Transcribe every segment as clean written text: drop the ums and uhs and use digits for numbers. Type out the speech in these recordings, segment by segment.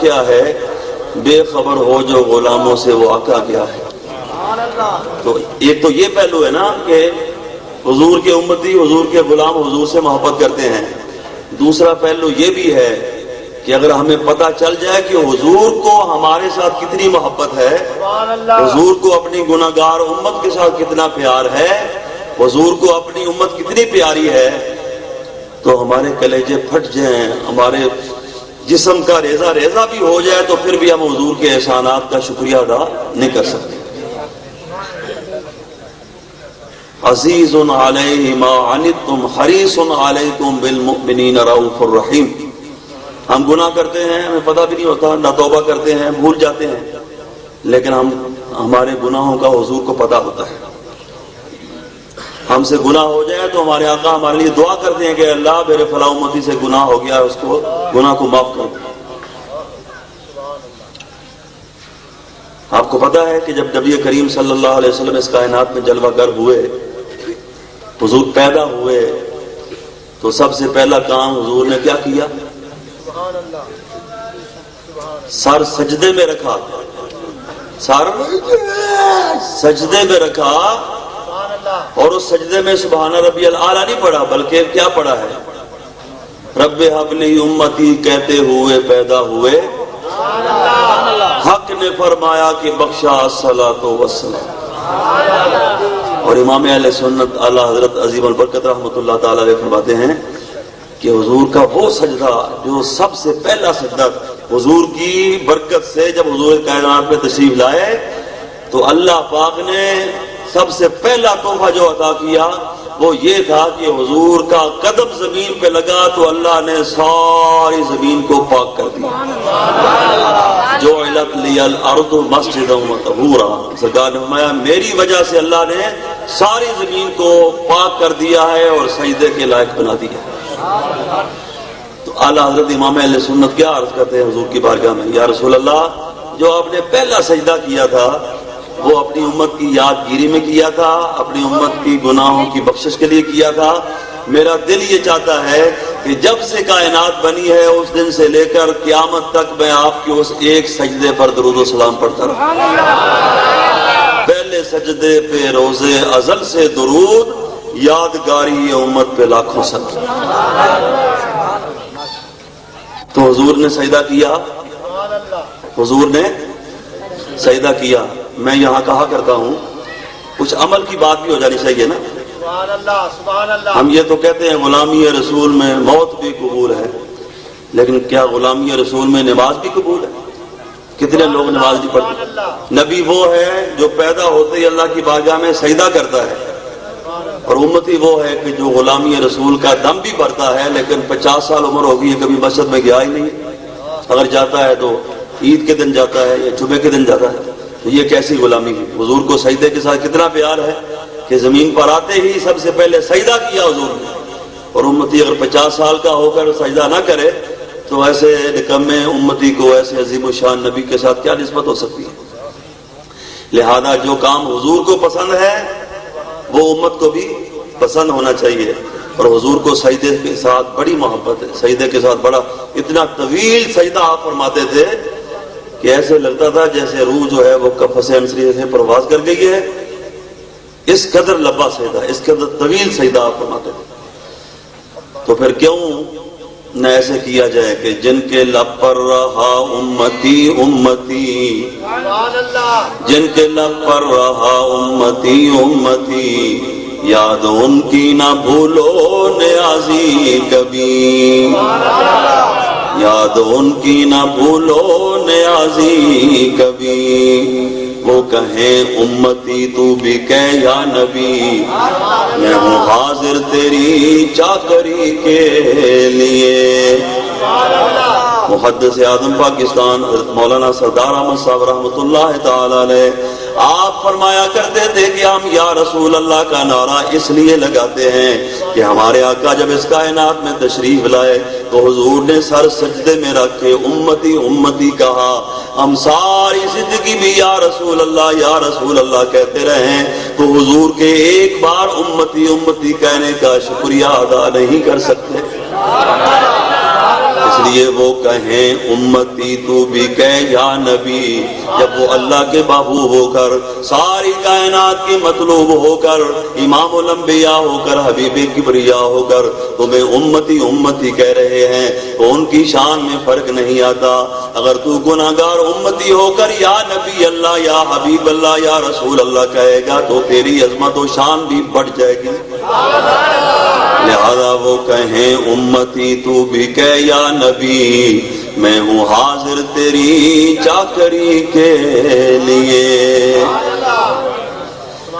کیا ہے، بے خبر ہو جو غلاموں سے وہ آقا کیا ہے۔ تو ایک تو یہ پہلو ہے نا کہ حضور کے امتی، حضور کے غلام حضور سے محبت کرتے ہیں۔ دوسرا پہلو یہ بھی ہے کہ اگر ہمیں پتہ چل جائے کہ حضور کو ہمارے ساتھ کتنی محبت ہے، حضور کو اپنی گناہگار امت کے ساتھ کتنا پیار ہے، حضور کو اپنی امت کتنی پیاری ہے، تو ہمارے کلیجے پھٹ جائیں، ہمارے جسم کا ریزہ ریزہ بھی ہو جائے، تو پھر بھی ہم حضور کے احسانات کا شکریہ ادا نہیں کر سکتے۔ عزیز علیہ ما عنتم حریص علیکم بالمؤمنین رؤوف الرحیم۔ ہم گناہ کرتے ہیں، ہمیں پتہ بھی نہیں ہوتا، نہ توبہ کرتے ہیں، بھول جاتے ہیں، لیکن ہمارے گناہوں کا حضور کو پتہ ہوتا ہے۔ ہم سے گناہ ہو جائے تو ہمارے آقا ہمارے لیے دعا کرتے ہیں کہ اللہ میرے فلاں امتی سے گناہ ہو گیا، اس کو گناہ کو معاف کر دو۔ آپ کو پتہ ہے کہ جب نبی کریم صلی اللہ علیہ وسلم اس کائنات میں جلوہ گر ہوئے، حضور پیدا ہوئے، تو سب سے پہلا کام حضور نے کیا کیا؟ سر سجدے میں رکھا، سر سجدے میں رکھا، اور اس سجدے میں سبحان ربی الاعلیٰ نہیں پڑھا، بلکہ کیا پڑھا ہے؟ رب حب لی امتی کہتے ہوئے پیدا ہوئے، حق نے فرمایا کہ بخشا الصلاۃ والسلام۔ اور امام اہل سنت اعلی حضرت عظیم البرکت رحمۃ اللہ تعالی علیہ فرماتے ہیں کہ حضور کا وہ سجدہ جو سب سے پہلا سجدہ، حضور کی برکت سے جب حضور کائنات میں تشریف لائے تو اللہ پاک نے سب سے پہلا تحفہ جو عطا کیا وہ یہ تھا کہ حضور کا قدم زمین پہ لگا تو اللہ نے ساری زمین کو پاک کر دیا۔ جعلت لی الارض مسجدا وطہورا، سرکار نے فرمایا میری وجہ سے اللہ نے ساری زمین کو پاک کر دیا ہے اور سجدے کے لائق بنا دیا۔ تو اعلیٰ حضرت امام اہل سنت کیا عرض کرتے ہیں حضور کی بارگاہ میں، یا رسول اللہ، جو آپ نے پہلا سجدہ کیا تھا وہ اپنی امت کی یادگیری میں کیا تھا، اپنی امت کی گناہوں کی بخشش کے لیے کیا تھا۔ میرا دل یہ چاہتا ہے کہ جب سے کائنات بنی ہے اس دن سے لے کر قیامت تک میں آپ کے اس ایک سجدے پر درود و سلام پڑھتا رہا۔ پہلے سجدے پہ روزے ازل سے درود، یادگاری امت پہ لاکھوں سلام۔ تو حضور نے سجدہ کیا، حضور نے سجدہ کیا۔ میں یہاں کہا کرتا ہوں کچھ عمل کی بات بھی ہو جانی چاہیے نا۔ سبحان اللہ، سبحان اللہ۔ ہم یہ تو کہتے ہیں غلامی رسول میں موت بھی قبول ہے، لیکن کیا غلامی رسول میں نماز بھی قبول ہے؟ کتنے لوگ نماز نہیں پڑھتے؟ نبی وہ ہے جو پیدا ہوتے ہی اللہ کی بارگاہ میں سجدہ کرتا ہے، اور امتی وہ ہے کہ جو غلامی رسول کا دم بھی بھرتا ہے لیکن 50 سال عمر ہوگی ہے کبھی مسجد میں گیا ہی نہیں، اگر جاتا ہے تو عید کے دن جاتا ہے یا جمعے کے دن جاتا ہے۔ تو یہ کیسی غلامی ہے؟ حضور کو سجدے کے ساتھ کتنا پیار ہے کہ زمین پر آتے ہی سب سے پہلے سجدہ کیا حضور نے۔ اور امتی اگر 50 سال کا ہو کر سجدہ نہ کرے تو ایسے نکمے امتی کو ایسے عظیم الشان نبی کے ساتھ کیا نسبت ہو سکتی ہے؟ لہذا جو کام حضور کو پسند ہے وہ امت کو بھی پسند ہونا چاہیے۔ اور حضور کو سجدے کے ساتھ بڑی محبت ہے، سجدے کے ساتھ بڑا، اتنا طویل سجدہ آپ فرماتے تھے کہ ایسے لگتا تھا جیسے روح جو ہے وہ قفس عنصری سے پرواز کر گئی ہے، اس قدر لمبا سجدہ، اس قدر طویل سجدہ آپ فرماتے تھے۔ تو پھر کیوں نہ ایسے کیا جائے کہ جن کے لب پر رہا امتی امتی، جن کے لب پر رہا امتی امتی، یاد ان کی نہ بھولو نیازی کبھی، یاد ان کی نہ بھولو نیازی کبھی، وہ کہیں امتی تو بھی کہہ یا نبی، میں ہوں حاضر تیری چاکری کے لیے۔ محدث اعظم پاکستان حضرت مولانا سردار احمد صاحب رحمۃ اللہ تعالی علیہ آپ فرمایا کرتے تھے کہ ہم یا رسول اللہ کا نعرہ اس لیے لگاتے ہیں کہ ہمارے آقا جب اس کائنات میں تشریف لائے تو حضور نے سر سجدے میں رکھ کے امتی امتی کہا، ہم ساری زندگی بھی یا رسول اللہ کہتے رہے تو حضور کے ایک بار امتی امتی کہنے کا شکریہ ادا نہیں کر سکتے۔ اس لیے وہ کہیں امتی تو بھی کہہ یا نبی، جب وہ اللہ کے محبوب ہو کر، ساری کائنات کی مطلوب ہو کر، امام الانبیاء ہو کر، حبیب کبریا ہو کر تمہیں امتی امتی کہہ رہے ہیں تو ان کی شان میں فرق نہیں آتا۔ اگر تو گناہگار امتی ہو کر یا نبی اللہ، یا حبیب اللہ، یا رسول اللہ کہے گا تو تیری عظمت و شان بھی بڑھ جائے گی۔ لہذا وہ کہیں امتی تو بھی کہہ یا نبی، میں ہوں حاضر تیری چاکری کے لیے۔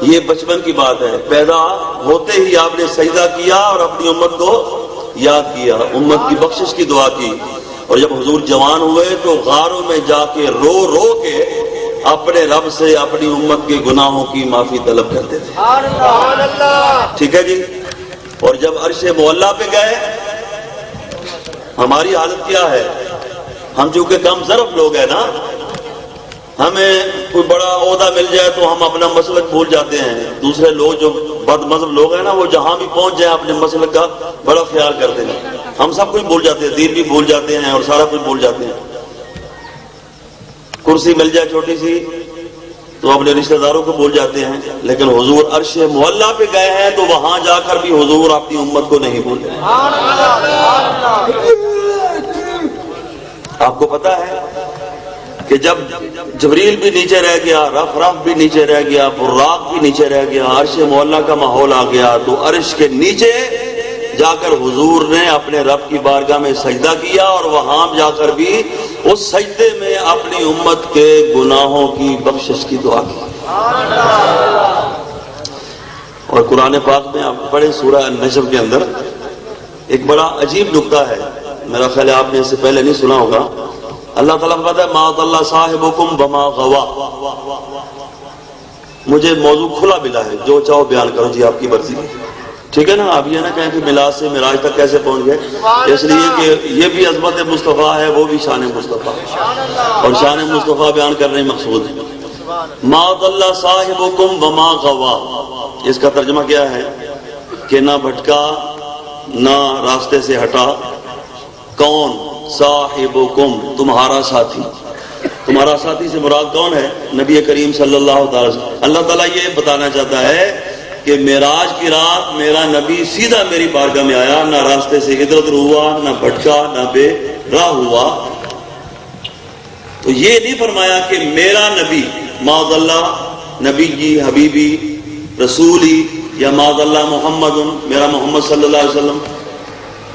یہ بچپن کی بات ہے، پیدا ہوتے ہی آپ نے سجدہ کیا اور اپنی امت کو یاد کیا، امت کی بخشش کی دعا کی، اور جب حضور جوان ہوئے تو غاروں میں جا کے رو رو کے اپنے رب سے اپنی امت کے گناہوں کی معافی طلب کرتے تھے۔ ٹھیک ہے جی۔ اور جب عرش معلیٰ پہ گئے، ہماری حالت کیا ہے؟ ہم چونکہ کم ظرف لوگ ہیں نا، ہمیں کوئی بڑا عہدہ مل جائے تو ہم اپنا مسلک بھول جاتے ہیں۔ دوسرے لوگ جو بد مذہب لوگ ہیں نا، وہ جہاں بھی پہنچ جائیں اپنے مسلک کا بڑا خیال کرتے ہیں۔ ہم سب کچھ بھول جاتے ہیں، دین بھی بھول جاتے ہیں اور سارا کچھ بھول جاتے ہیں۔ کرسی مل جائے چھوٹی سی تو اپنے رشتہ داروں کو بھول جاتے ہیں، لیکن حضور عرش معلیٰ پہ گئے ہیں تو وہاں جا کر بھی حضور اپنی امت کو نہیں بھول گئے۔ آپ کو پتا ہے کہ جب جبریل بھی نیچے رہ گیا، رف بھی نیچے رہ گیا، براق بھی نیچے رہ گیا، عرش معلیٰ کا ماحول آ گیا، تو عرش کے نیچے جا کر حضور نے اپنے رب کی بارگاہ میں سجدہ کیا، اور وہاں جا کر بھی اس سجدے میں اپنی امت کے گناہوں کی بخشش کی دعا کی۔ اور قرآن پاک میں آپ پڑھیں سورہ النجم کے اندر ایک بڑا عجیب نکتہ ہے، میرا خیال ہے آپ نے اس سے پہلے نہیں سنا ہوگا۔ اللہ تعالیٰ کہتا ہے ما ضل صاحبکم بما غوا۔ مجھے موضوع کھلا ملا ہے، جو چاہو بیان کرو جی، آپ کی مرضی۔ ٹھیک ہے نا، آپ یہ نہ کہیں کہ میلاد سے معراج تک کیسے پہنچ گئے، اس لیے کہ یہ بھی عظمت مصطفیٰ ہے، وہ بھی شان مصطفیٰ ہے، اور شان مصطفیٰ بیان کرنے مقصود ہے۔ ما ضل صاحبکم وما غوا، اس کا ترجمہ کیا ہے کہ نہ بھٹکا نہ راستے سے ہٹا کون؟ صاحبکم، تمہارا ساتھی۔ تمہارا ساتھی سے مراد کون ہے؟ نبی کریم صلی اللہ تعالی وسلم۔ اللہ تعالیٰ یہ بتانا چاہتا ہے کہ معراج کی رات میرا نبی سیدھا میری بارگاہ میں آیا، نہ راستے سے ادھر ادھر ہوا، نہ بھٹکا، نہ بے راہ ہوا۔ تو یہ نہیں فرمایا کہ میرا نبی معاذ اللہ نبی جی حبیبی رسولی، یا معاذ اللہ محمد میرا محمد صلی اللہ علیہ وسلم،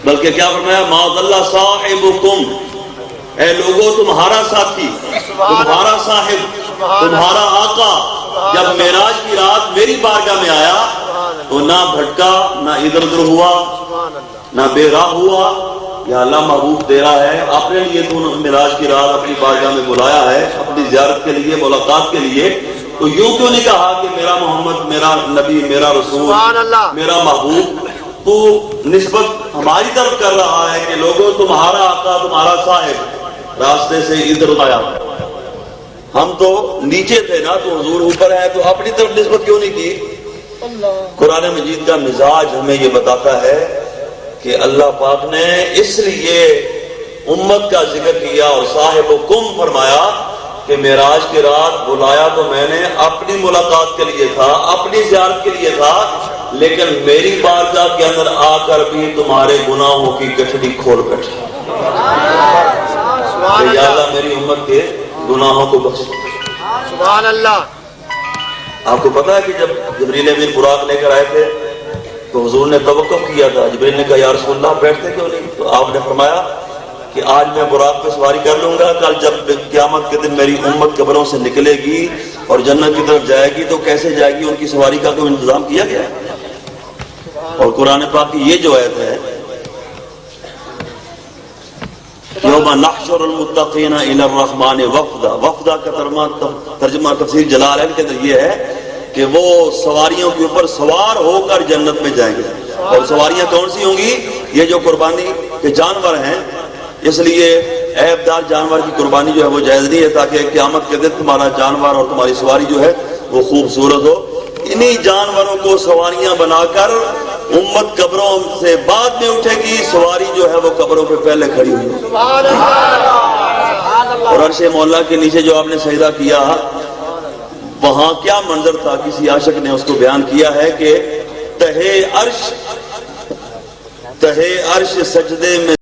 بلکہ کیا فرمایا؟ معاذ اللہ صاحبکم، اے لوگو تمہارا ساتھی، تمہارا صاحب، تمہارا آقا جب معراج کی رات میری بارگاہ میں آیا تو نہ بھٹکا، نہ ادھر ادھر ہوا، نہ بے راہ ہوا۔ یا اللہ محبوب تیرا ہے، اپنے لیے تو معراج کی رات اپنی بارگاہ میں بلایا ہے، اپنی زیارت کے لیے، ملاقات کے لیے، تو یوں کیوں نہیں کہا کہ میرا محمد، میرا نبی، میرا رسول، میرا محبوب؟ تو نسبت ہماری طرف کر رہا ہے کہ لوگوں تمہارا آقا، تمہارا صاحب راستے سے ادھر آیا۔ ہم تو نیچے تھے نا، تو حضور اوپر ہے، تو اپنی طرف نسبت کیوں نہیں کی؟ قرآن مجید کا مزاج ہمیں یہ بتاتا ہے کہ اللہ پاک نے اس لیے امت کا ذکر کیا اور صاحبکم فرمایا کہ معراج کی رات بلایا تو میں نے اپنی ملاقات کے لیے تھا، اپنی زیارت کے لیے تھا، لیکن میری بارگاہ کے اندر آ کر بھی تمہارے گناہوں کی گٹھڑی کھول بیٹھا کہ یا اللہ میری امت کے گناہوں کو بخش۔ سبحان اللہ۔ آپ کو پتا ہے کہ جب جبریل امین براق لے کر آئے تھے تو حضور نے توقف کیا تھا، جبریل نے کہا یا رسول اللہ بیٹھتے کیوں نہیں؟ تو آپ نے فرمایا کہ آج میں براق پہ سواری کر لوں گا، کل جب قیامت کے دن میری امت قبروں سے نکلے گی اور جنت کی طرف جائے گی تو کیسے جائے گی؟ ان کی سواری کا کوئی انتظام کیا گیا ہے؟ اور قرآن پاک کی یہ جو آیت ہے یوم نحشر المتقین الی الرحمن وفدا، وفدا کا ترجمہ تفسیر جلالین کے اندر یہ ہے کہ وہ سواریوں کے اوپر سوار ہو کر جنت میں جائیں گے۔ اور سواریاں کون سی ہوں گی؟ یہ جو قربانی کے جانور ہیں، اس لیے عیب دار جانور کی قربانی جو ہے وہ جائز نہیں ہے، تاکہ قیامت کے دن تمہارا جانور اور تمہاری سواری جو ہے وہ خوبصورت ہو۔ انہی جانوروں کو سواریاں بنا کر امت قبروں سے بعد میں اٹھے گی، سواری جو ہے وہ قبروں پہ پہلے کھڑی ہوئی۔ سبحان اللہ، اور عرش مولا کے نیچے جو آپ نے سجدہ کیا، وہاں کیا منظر تھا؟ کسی عاشق نے اس کو بیان کیا ہے کہ تہے عرش سجدے میں